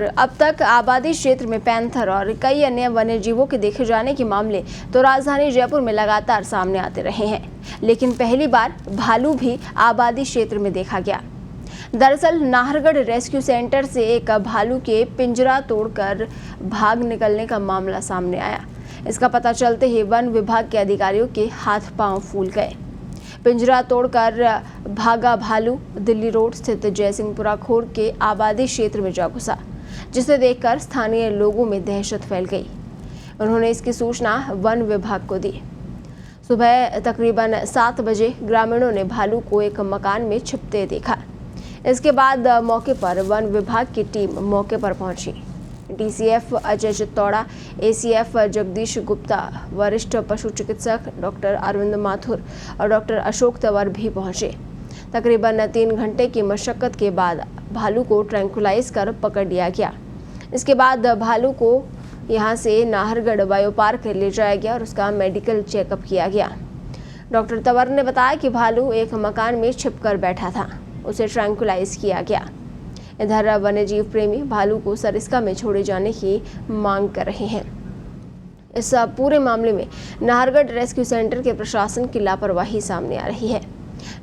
अब तक आबादी क्षेत्र में पैंथर और कई अन्य वन्य जीवों के देखे जाने के मामले तो राजधानी जयपुर में लगातार सामने आते रहे हैं, लेकिन पहली बार भालू भी आबादी क्षेत्र में देखा गया। दरअसल नाहरगढ़ रेस्क्यू सेंटर से एक भालू के पिंजरा तोड़कर भाग निकलने का मामला सामने आया। इसका पता चलते ही वन विभाग के अधिकारियों के हाथ पांव फूल गए। पिंजरा तोड़कर भागा भालू दिल्ली रोड स्थित जयसिंहपुरा खोर के आबादी क्षेत्र में जा घुसा, जिसे देखकर स्थानीय लोगों में दहशत फैल गई। उन्होंने इसकी सूचना वन विभाग को दी। सुबह तकरीबन 7 बजे ग्रामीणों ने भालू को एक मकान में छिपते देखा। इसके बाद मौके पर वन विभाग की टीम मौके पर पहुंची। डीसीएफ अजय चित्तौड़ा, एसीएफ जगदीश गुप्ता, वरिष्ठ पशु चिकित्सक डॉक्टर अरविंद माथुर और डॉक्टर अशोक तंवर भी पहुंचे। तकरीबन 3 घंटे की मशक्कत के बाद भालू को ट्रैंकुलाइज कर पकड़ लिया गया। इसके बाद भालू को यहां से नाहरगढ़ बायो पार्क ले जाया गया और उसका मेडिकल चेकअप किया गया। डॉक्टर तंवर ने बताया कि भालू एक मकान में छिपकर बैठा था, उसे ट्रैंकुलाइज किया गया। इधर वन्यजीव प्रेमी भालू को सरिस्का में छोड़े जाने की मांग कर रहे हैं। इस पूरे मामले में नाहरगढ़ रेस्क्यू सेंटर के प्रशासन की लापरवाही सामने आ रही है।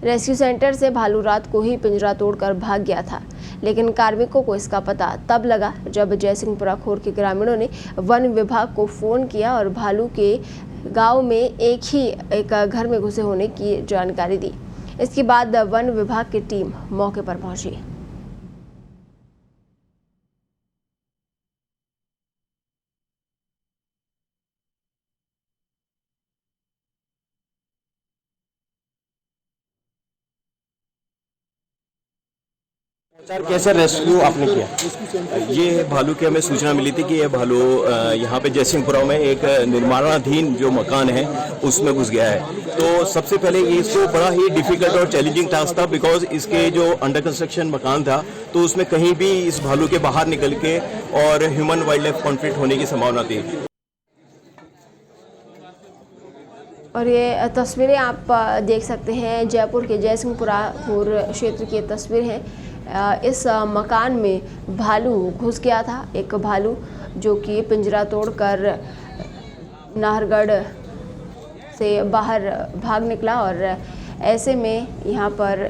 रेस्क्यू सेंटर से भालू रात को ही पिंजरा तोड़कर भाग गया था, लेकिन कार्मिकों को इसका पता तब लगा जब जयसिंहपुरा खोर के ग्रामीणों ने वन विभाग को फोन किया और भालू के गांव में एक घर में घुसे होने की जानकारी दी। इसके बाद वन विभाग की टीम मौके पर पहुंची। कैसे रेस्क्यू आपने किया? ये भालू की हमें सूचना मिली थी कि ये भालू यहाँ पे जयसिंहपुरा में एक निर्माणाधीन जो मकान है उसमें घुस गया है। तो सबसे पहले ये इसको बड़ा ही डिफिकल्ट और चैलेंजिंग टास्क था, बिकॉज इसके जो अंडर कंस्ट्रक्शन मकान था तो उसमें कहीं भी इस भालू के बाहर निकल के और ह्यूमन वाइल्ड लाइफ कॉन्फ्लिक्ट होने की संभावना थी। और ये तस्वीरें आप देख सकते हैं, जयपुर के जयसिंहपुरा खोर क्षेत्र की तस्वीर है। इस मकान में भालू घुस गया था, एक भालू जो कि पिंजरा तोड़कर नाहरगढ़ से बाहर भाग निकला और ऐसे में यहाँ पर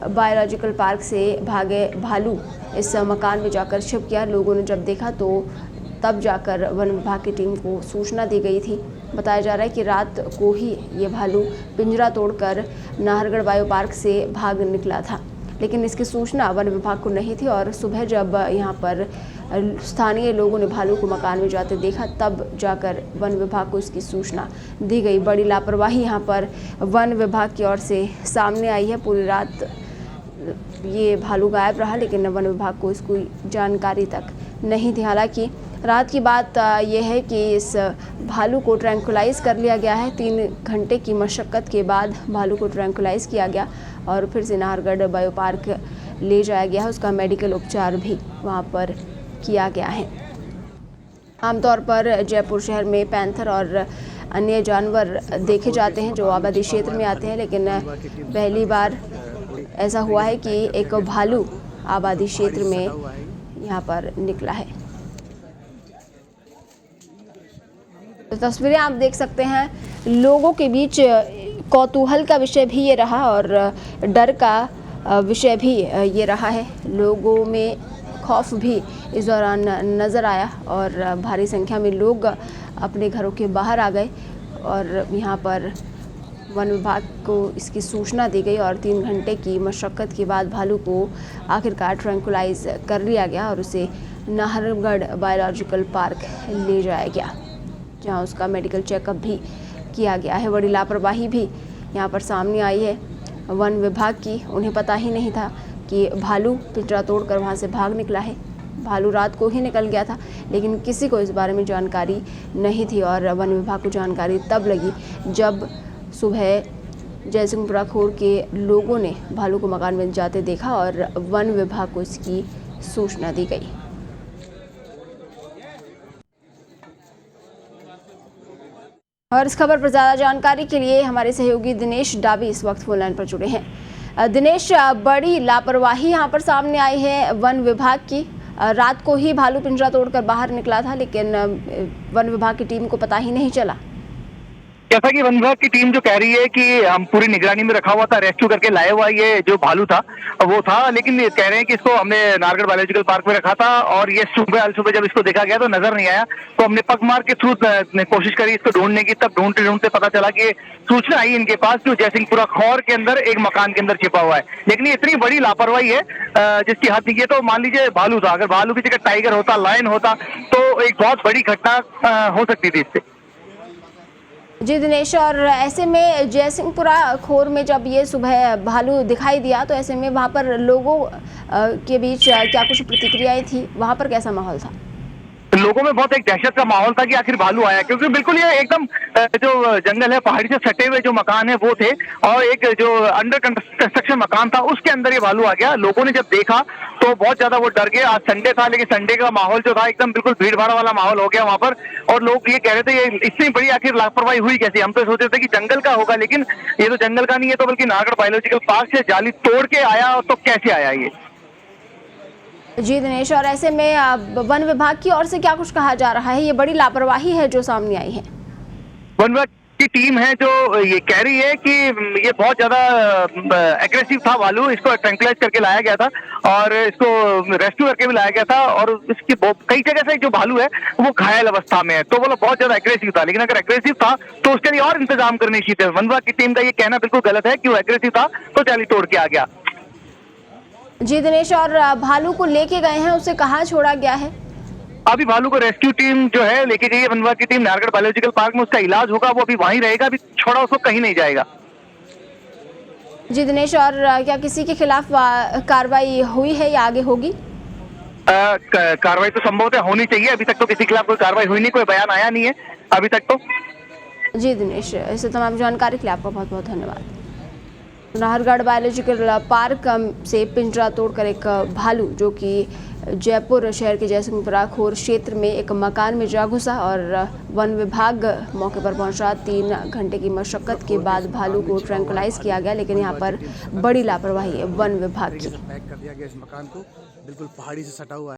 बायोलॉजिकल पार्क से भागे भालू इस मकान में जाकर छिप गया। लोगों ने जब देखा तो तब जाकर वन विभाग की टीम को सूचना दी गई थी। बताया जा रहा है कि रात को ही ये भालू पिंजरा तोड़कर नाहरगढ़ बायो पार्क से भाग निकला था, लेकिन इसकी सूचना वन विभाग को नहीं थी। और सुबह जब यहाँ पर स्थानीय लोगों ने भालू को मकान में जाते देखा तब जाकर वन विभाग को इसकी सूचना दी गई। बड़ी लापरवाही यहाँ पर वन विभाग की ओर से सामने आई है। पूरी रात ये भालू गायब रहा, लेकिन वन विभाग को इसकी जानकारी तक नहीं थी। हालांकि रात की बात यह है कि इस भालू को ट्रैंकुलाइज कर लिया गया है। 3 घंटे की मशक्क़त के बाद भालू को ट्रैंकुलाइज किया गया और फिर से नाहरगढ़ बायो पार्क ले जाया गया है। उसका मेडिकल उपचार भी वहां पर किया गया है। आमतौर पर जयपुर शहर में पैंथर और अन्य जानवर देखे जाते हैं जो आबादी क्षेत्र में आते हैं, लेकिन पहली बार ऐसा हुआ है कि एक भालू आबादी क्षेत्र में यहाँ पर निकला है। तो तस्वीरें आप देख सकते हैं। लोगों के बीच कौतूहल का विषय भी ये रहा और डर का विषय भी ये रहा है। लोगों में खौफ भी इस दौरान नज़र आया और भारी संख्या में लोग अपने घरों के बाहर आ गए और यहाँ पर वन विभाग को इसकी सूचना दी गई और 3 घंटे की मशक्क़त के बाद भालू को आखिरकार ट्रैंकुलाइज कर लिया गया और उसे नाहरगढ़ बायोलॉजिकल पार्क ले जाया गया, जहां उसका मेडिकल चेकअप भी किया गया है। बड़ी लापरवाही भी यहाँ पर सामने आई है वन विभाग की। उन्हें पता ही नहीं था कि भालू पिंजरा तोड़कर वहाँ से भाग निकला है। भालू रात को ही निकल गया था, लेकिन किसी को इस बारे में जानकारी नहीं थी और वन विभाग को जानकारी तब लगी जब सुबह जयसिंहपुरा खोर के लोगों ने भालू को मकान में जाते देखा और वन विभाग को इसकी सूचना दी गई। और इस खबर पर ज़्यादा जानकारी के लिए हमारे सहयोगी दिनेश डाबी इस वक्त फोन लाइन पर जुड़े हैं। दिनेश, बड़ी लापरवाही यहाँ पर सामने आई है वन विभाग की। रात को ही भालू पिंजरा तोड़कर बाहर निकला था, लेकिन वन विभाग की टीम को पता ही नहीं चला। जैसा कि वन विभाग की टीम जो कह रही है कि हम पूरी निगरानी में रखा हुआ था, रेस्क्यू करके लाया हुआ ये जो भालू था वो था, लेकिन ये कह रहे हैं कि इसको हमने नाहरगढ़ बायोलॉजिकल पार्क में रखा था और ये सुबह जब इसको देखा गया तो नजर नहीं आया, तो हमने पगमार के थ्रू कोशिश करी इसको ढूंढने की। तब ढूंढते ढूंढते पता चला कि सूचना आई इनके पास जो जयसिंहपुरा खौर के अंदर एक मकान के अंदर छिपा हुआ है। लेकिन ये इतनी बड़ी लापरवाही है जिसकी हद नहीं है। तो मान लीजिए भालू था, अगर भालू की जगह टाइगर होता, लायन होता तो एक बहुत बड़ी घटना हो सकती थी इससे। जी दिनेश, और ऐसे में जयसिंहपुरा खोर में जब ये सुबह भालू दिखाई दिया तो ऐसे में वहाँ पर लोगों के बीच क्या कुछ प्रतिक्रियाएं थी, वहाँ पर कैसा माहौल था? लोगों में बहुत एक दहशत का माहौल था कि आखिर भालू आया, क्योंकि बिल्कुल ये एकदम जो जंगल है, पहाड़ी से सटे हुए जो मकान है वो थे और एक जो अंडर कंस्ट्रक्शन मकान था उसके अंदर ये भालू आ गया। लोगों ने जब देखा तो बहुत ज्यादा वो डर गए। आज संडे था, लेकिन संडे का माहौल जो था एकदम बिल्कुल भीड़ भाड़ वाला माहौल हो गया वहां पर, और लोग ये कह रहे थे ये इतनी बड़ी आखिर लापरवाही हुई कैसे। हम तो सोच रहे थे कि जंगल का होगा, लेकिन ये तो जंगल का नहीं है, तो बल्कि नाहरगढ़ बायोलॉजिकल पार्क से जाली तोड़ के आया, तो कैसे आया ये? जी दिनेश, और ऐसे में वन विभाग की ओर से क्या कुछ कहा जा रहा है? ये बड़ी लापरवाही है जो सामने आई है। वन विभाग की टीम है जो ये कह रही है कि ये बहुत ज्यादा एग्रेसिव था भालू, इसको ट्रैंकुलाइज करके लाया गया था और इसको रेस्क्यू करके भी लाया गया था, और इसकी कई जगह से जो भालू है वो घायल अवस्था में है। तो बोला बहुत ज्यादा एग्रेसिव था, लेकिन अगर एग्रेसिव था तो उसके लिए और इंतजाम करने चाहिए थे। वन विभाग की टीम का ये कहना बिल्कुल गलत है कि वो एग्रेसिव था तो जाली तोड़ के आ गया। जी दिनेश, और भालू को लेके गए हैं, उसे कहाँ छोड़ा गया है? अभी भालू को रेस्क्यू टीम जो है लेके गई है वन विभाग की टीम नाहरगढ़ बायोलॉजिकल पार्क में, उसका इलाज होगा, वो अभी वहीं रहेगा, अभी छोड़ा उसको कहीं नहीं जाएगा। जी दिनेश, और क्या किसी के खिलाफ कार्रवाई हुई है या आगे होगी? कार्रवाई तो संभवतः होनी चाहिए, अभी तक तो किसी के खिलाफ कोई कार्रवाई हुई नहीं, कोई बयान आया नहीं है अभी तक तो। जी दिनेश, इससे तमाम जानकारी के लिए आपका बहुत बहुत धन्यवाद। नाहरगढ़ बायोलॉजिकल पार्क से पिंजरा तोड़कर एक भालू जो कि जयपुर शहर के जयसिंहपुरा खोर क्षेत्र में एक मकान में जा घुसा और वन विभाग मौके पर पहुंचा। 3 घंटे की मशक्कत के बाद भालू को ट्रैंकुलाइज किया गया, लेकिन यहां पर बड़ी लापरवाही है वन विभाग की। पैक कर दिया गया इस मकान को, बिल्कुल पहाड़ी से सटा हुआ है।